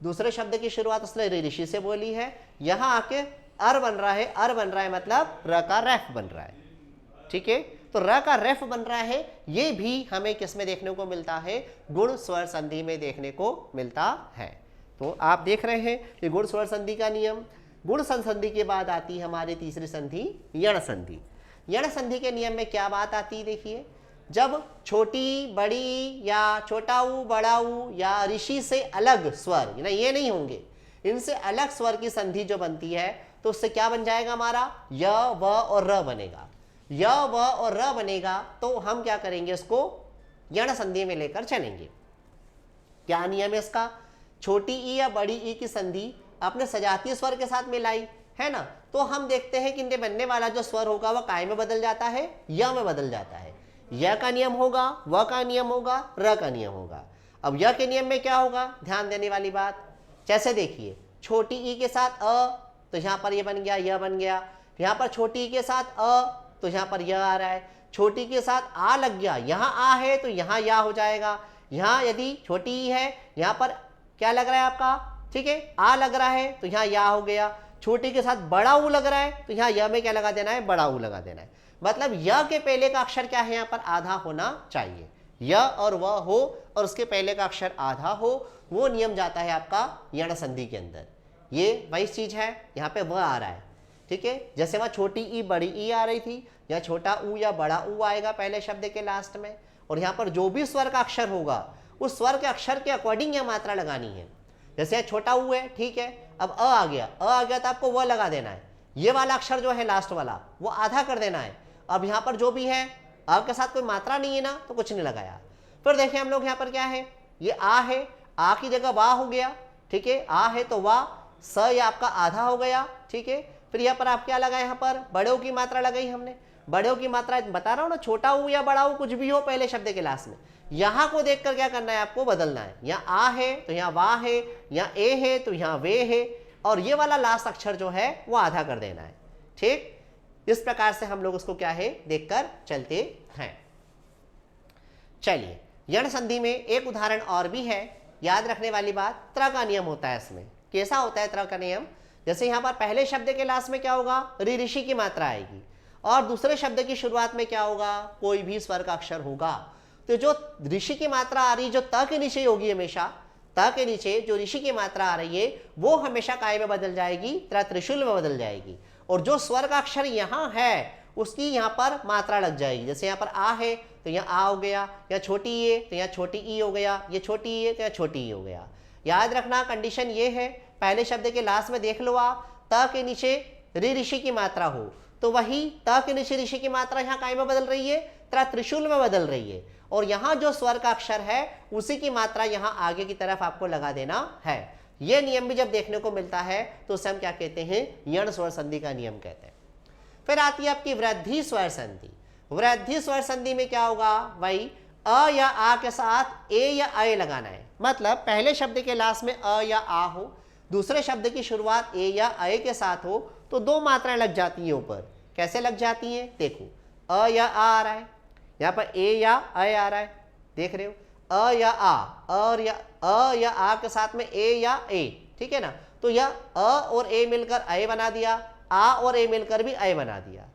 दूसरे शब्द की शुरुआत उसने री ऋषि से बोली है, यहाँ आके अर बन रहा है। अर बन रहा है मतलब र का रेफ बन रहा है। ठीक है, तो र का रेफ बन रहा है। ये भी हमें किस में देखने को मिलता है, गुण स्वर संधि में देखने को मिलता है। तो आप देख रहे हैं ये गुण स्वर संधि का नियम। गुण संधि के बाद आती है हमारी तीसरी संधि, यण संधि। यण संधि के नियम में क्या बात आती है, देखिए जब छोटी बड़ी या छोटा ऊ बड़ा ऊ या ऋषि से अलग स्वर, ना ये नहीं होंगे, इनसे अलग स्वर की संधि जो बनती है तो उससे क्या बन जाएगा, हमारा य व और र बनेगा। य व और र बनेगा तो हम क्या करेंगे, इसको यण संधि में लेकर चलेंगे। क्या नियम है इसका, छोटी ई या बड़ी ई की संधि अपने सजातीय स्वर के साथ मिलाई है ना, तो हम देखते हैं कि इनके बनने वाला जो स्वर होगा वह काय में बदल जाता है, य में बदल जाता है। य का नियम होगा, व का नियम होगा, र का नियम होगा। अब य के नियम में क्या होगा, ध्यान देने वाली बात, जैसे देखिए छोटी ई के साथ अ तो यहाँ पर ये बन गया, य बन गया। यहाँ पर छोटी ई के साथ अ तो यहाँ पर य आ रहा है। छोटी के साथ आ लग गया, यहाँ आ है तो यहाँ या हो जाएगा। यहाँ यदि छोटी ई है, यहाँ पर क्या लग रहा है आपका, ठीक है, आ लग रहा है तो यहाँ या हो गया। छोटी के साथ बड़ा ऊ लग रहा है तो यहाँ य में क्या लगा देना है, बड़ा ऊ लगा देना है। मतलब य के पहले का अक्षर क्या है, यहाँ पर आधा होना चाहिए। य और व हो और उसके पहले का अक्षर आधा हो, वो नियम जाता है आपका यण संधि के अंदर। ये वही चीज है, यहाँ पे व आ रहा है। ठीक है, जैसे वहाँ छोटी ई बड़ी ई आ रही थी, यहाँ छोटा ऊ या बड़ा ऊ आएगा पहले शब्द के लास्ट में। और यहाँ पर जो भी स्वर का अक्षर होगा उस स्वर के अक्षर के अकॉर्डिंग यह मात्रा लगानी है। जैसे यहाँ छोटा ऊ है, ठीक है, अब अ आ गया, अ आ गया तो आपको व लगा देना है। ये वाला अक्षर जो है लास्ट वाला वो आधा कर देना है। अब यहाँ पर जो भी है, अ के साथ कोई मात्रा नहीं है ना, तो कुछ नहीं लगाया। फिर देखिए हम लोग यहाँ पर क्या है, ये आ है, आ की जगह वाह हो गया। ठीक है, आ है तो वाह, स ये आपका आधा हो गया। ठीक है, फिर यहाँ पर आप क्या लगाए, यहाँ पर बड़े ऊ की मात्रा लगाई हमने। बड़े ऊ की मात्रा बता रहा हूँ ना, छोटा ऊ या बड़ा ऊ कुछ भी हो पहले शब्द के लास्ट में, यहाँ को देखकर क्या करना है, आपको बदलना है। यहाँ आ है तो यहाँ वाह है, यहाँ ए है तो यहाँ वे है, और ये वाला लास्ट अक्षर जो है वो आधा कर देना है। ठीक, इस प्रकार से हम लोग उसको क्या है देखकर चलते हैं। चलिए, यण संधि में एक उदाहरण और भी है, याद रखने वाली बात, त्र का नियम होता है इसमें। कैसा होता है त्र का नियम, जैसे यहाँ पर पहले शब्द के लास्ट में क्या होगा, री ऋषि की मात्रा आएगी, और दूसरे शब्द की शुरुआत में क्या होगा, कोई भी स्वर का अक्षर होगा। तो जो ऋषि की मात्रा आ रही, जो त के नीचे होगी, हमेशा त के नीचे जो ऋषि की मात्रा आ रही है वो हमेशा काय में बदल जाएगी, त्रिशूल में बदल जाएगी। और जो स्वर का अक्षर यहाँ है उसकी यहाँ पर मात्रा लग जाएगी। जैसे यहाँ पर आ है तो यहाँ आ हो गया, या छोटी ई है तो यहाँ छोटी ई हो गया, ये छोटी ई है तो यहाँ छोटी ई हो गया। याद रखना कंडीशन ये है, पहले शब्द के लास्ट में देख लो आप, त के नीचे री ऋषि की मात्रा हो तो वही त के नीचे ऋषि की मात्रा यहाँ काय में बदल रही है, त्रिशूल में बदल रही है। और यहाँ जो स्वर का अक्षर है उसी की मात्रा यहाँ आगे की तरफ आपको लगा देना है। यह नियम भी जब देखने को मिलता है तो उसे हम क्या कहते हैं, यण स्वर संधि का नियम कहते हैं। फिर आती है आपकी वृद्धि स्वर संधि। वृद्धि स्वर संधि में क्या होगा, वही अ या आ के साथ ए या अ लगाना है। मतलब पहले शब्द के लास्ट में अ या आ हो, दूसरे शब्द की शुरुआत ए या अ के साथ हो, तो दो मात्राएं लग जाती हैं ऊपर। कैसे लग जाती हैं, देखो अ या आ रहा है, यहाँ पर ए या अ आ रहा है, देख रहे हो, अ या आ, और या अ या आ के साथ में ए या ए, ठीक है ना। तो यह अ और ए मिलकर अ बना दिया, आ और ए मिलकर भी अ बना दिया।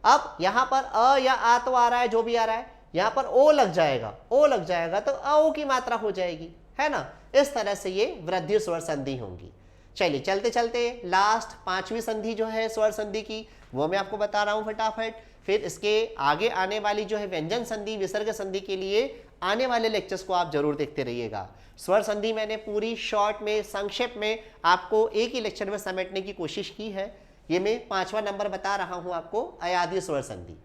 अब यहाँ पर अ या आ तो आ रहा है, जो भी आ रहा है, यहाँ पर ओ लग जाएगा, ओ लग जाएगा तो अ ओ की मात्रा हो जाएगी, है ना। इस तरह से ये वृद्धि स्वर संधि होंगी। चलिए चलते चलते लास्ट 5वीं संधि जो है स्वर संधि की, वो मैं आपको बता रहा हूं फटाफट। फिर इसके आगे आने वाली जो है व्यंजन संधि, विसर्ग संधि के लिए आने वाले लेक्चर्स को आप जरूर देखते रहिएगा। स्वर संधि मैंने पूरी शॉर्ट में, संक्षेप में आपको एक ही लेक्चर में समेटने की कोशिश की है। ये मैं 5वां नंबर बता रहा हूं आपको, अयादी स्वर संधि।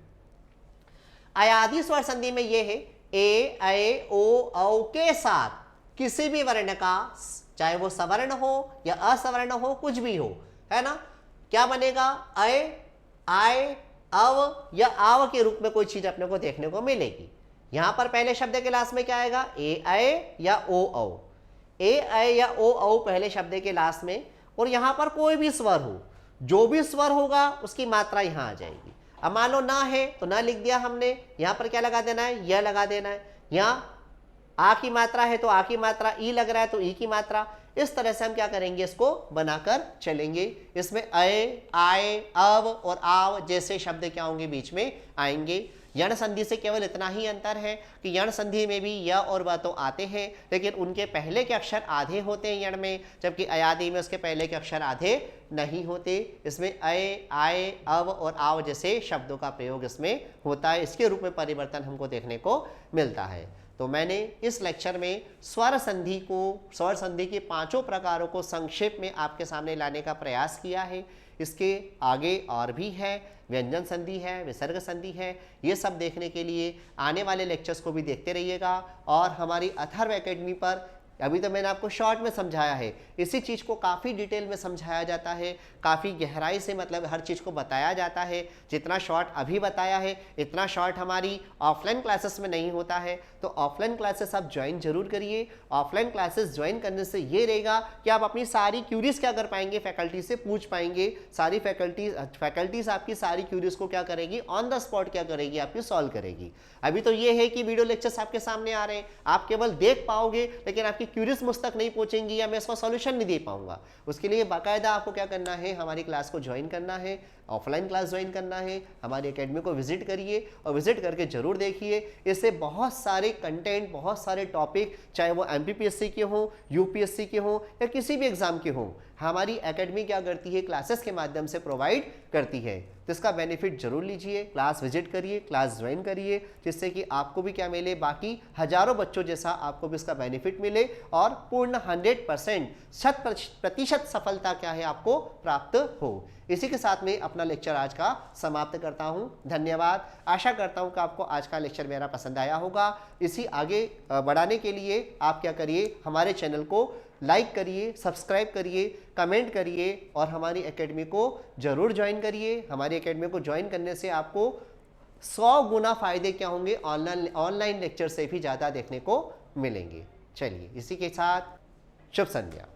अयादी स्वर संधि में ये है ए, ऐ, ओ, औ के साथ किसी भी वर्ण का, चाहे वो सवर्ण हो या असवर्ण हो, कुछ भी हो, है ना, क्या बनेगा, अय, आय, अव या आव के रूप में कोई चीज अपने को देखने को मिलेगी। यहां पर पहले शब्द के लास्ट में क्या आएगा, ए, ऐ या ओ, औ। ए, ऐ या ओ, औ पहले शब्द के लास्ट में, और यहां पर कोई भी स्वर हो, जो भी स्वर होगा उसकी मात्रा यहां आ जाएगी। अब मान लो ना है तो ना लिख दिया हमने, यहां पर क्या लगा देना है, यह लगा देना है। यहां आ की मात्रा है तो आ की मात्रा, ई लग रहा है तो ई की मात्रा। इस तरह से हम क्या करेंगे, इसको बनाकर चलेंगे। इसमें अय, आय, अव और आव जैसे शब्द क्या होंगे, बीच में आएंगे। यण संधि से केवल इतना ही अंतर है कि यण संधि में भी य और व तो आते हैं, लेकिन उनके पहले के अक्षर आधे होते हैं यण में, जबकि अयादी में उसके पहले के अक्षर आधे नहीं होते। इसमें अय, आय, अव और आव जैसे शब्दों का प्रयोग इसमें होता है। इसके रूप में परिवर्तन हमको देखने को मिलता है। तो मैंने इस लेक्चर में स्वर संधि को, स्वर संधि के 5 प्रकारों को संक्षेप में आपके सामने लाने का प्रयास किया है। इसके आगे और भी है, व्यंजन संधि है, विसर्ग संधि है। ये सब देखने के लिए आने वाले लेक्चर्स को भी देखते रहिएगा। और हमारी अथर्व एकेडमी पर अभी तो मैंने आपको शॉर्ट में समझाया है, इसी चीज़ को काफ़ी डिटेल में समझाया जाता है, काफ़ी गहराई से मतलब हर चीज़ को बताया जाता है। जितना शॉर्ट अभी बताया है इतना शॉर्ट हमारी ऑफलाइन क्लासेस में नहीं होता है। तो ऑफलाइन क्लासेस आप ज्वाइन जरूर करिए। ऑफलाइन क्लासेस ज्वाइन करने से ये रहेगा कि आप अपनी सारी क्यूरीज क्या कर पाएंगे, फैकल्टी से पूछ पाएंगे। सारी फैकल्टीज आपकी सारी क्यूरीज को क्या करेगी, ऑन द स्पॉट क्या करेगी, आपकी सॉल्व करेगी। अभी तो ये है कि वीडियो लेक्चर्स आपके सामने आ रहे हैं, आप केवल देख पाओगे, लेकिन आपकी क्यूरीज मुझ तक नहीं पहुंचेंगी या मैं इसका सॉल्यूशन नहीं दे पाऊंगा। उसके लिए बाकायदा आपको क्या करना है, हमारी क्लास को ज्वाइन करना है, ऑफलाइन क्लास ज्वाइन करना है। हमारी एकेडमी को विजिट करिए और विजिट करके जरूर देखिए। इससे बहुत सारे कंटेंट, बहुत सारे टॉपिक, चाहे वो एमपीपीएससी के हों, यूपीएससी के हों या किसी भी एग्जाम के हों, हमारी एकेडमी क्या करती है, क्लासेस के माध्यम से प्रोवाइड करती है। तो इसका बेनिफिट जरूर लीजिए, क्लास विजिट करिए, क्लास ज्वाइन करिए, जिससे कि आपको भी क्या मिले, बाकी हजारों बच्चों जैसा आपको भी इसका बेनिफिट मिले और पूर्ण 100% 100% सफलता क्या है आपको प्राप्त हो। इसी के साथ में अपना लेक्चर आज का समाप्त करता हूं। धन्यवाद। आशा करता हूं कि आपको आज का लेक्चर मेरा पसंद आया होगा। इसी आगे बढ़ाने के लिए आप क्या करिए, हमारे चैनल को लाइक करिए, सब्सक्राइब करिए, कमेंट करिए और हमारी एकेडमी को जरूर ज्वाइन करिए। हमारी एकेडमी को ज्वाइन करने से आपको 100 गुना फायदे क्या होंगे, ऑनलाइन लेक्चर से भी ज़्यादा देखने को मिलेंगे। चलिए इसी के साथ शुभ संध्या।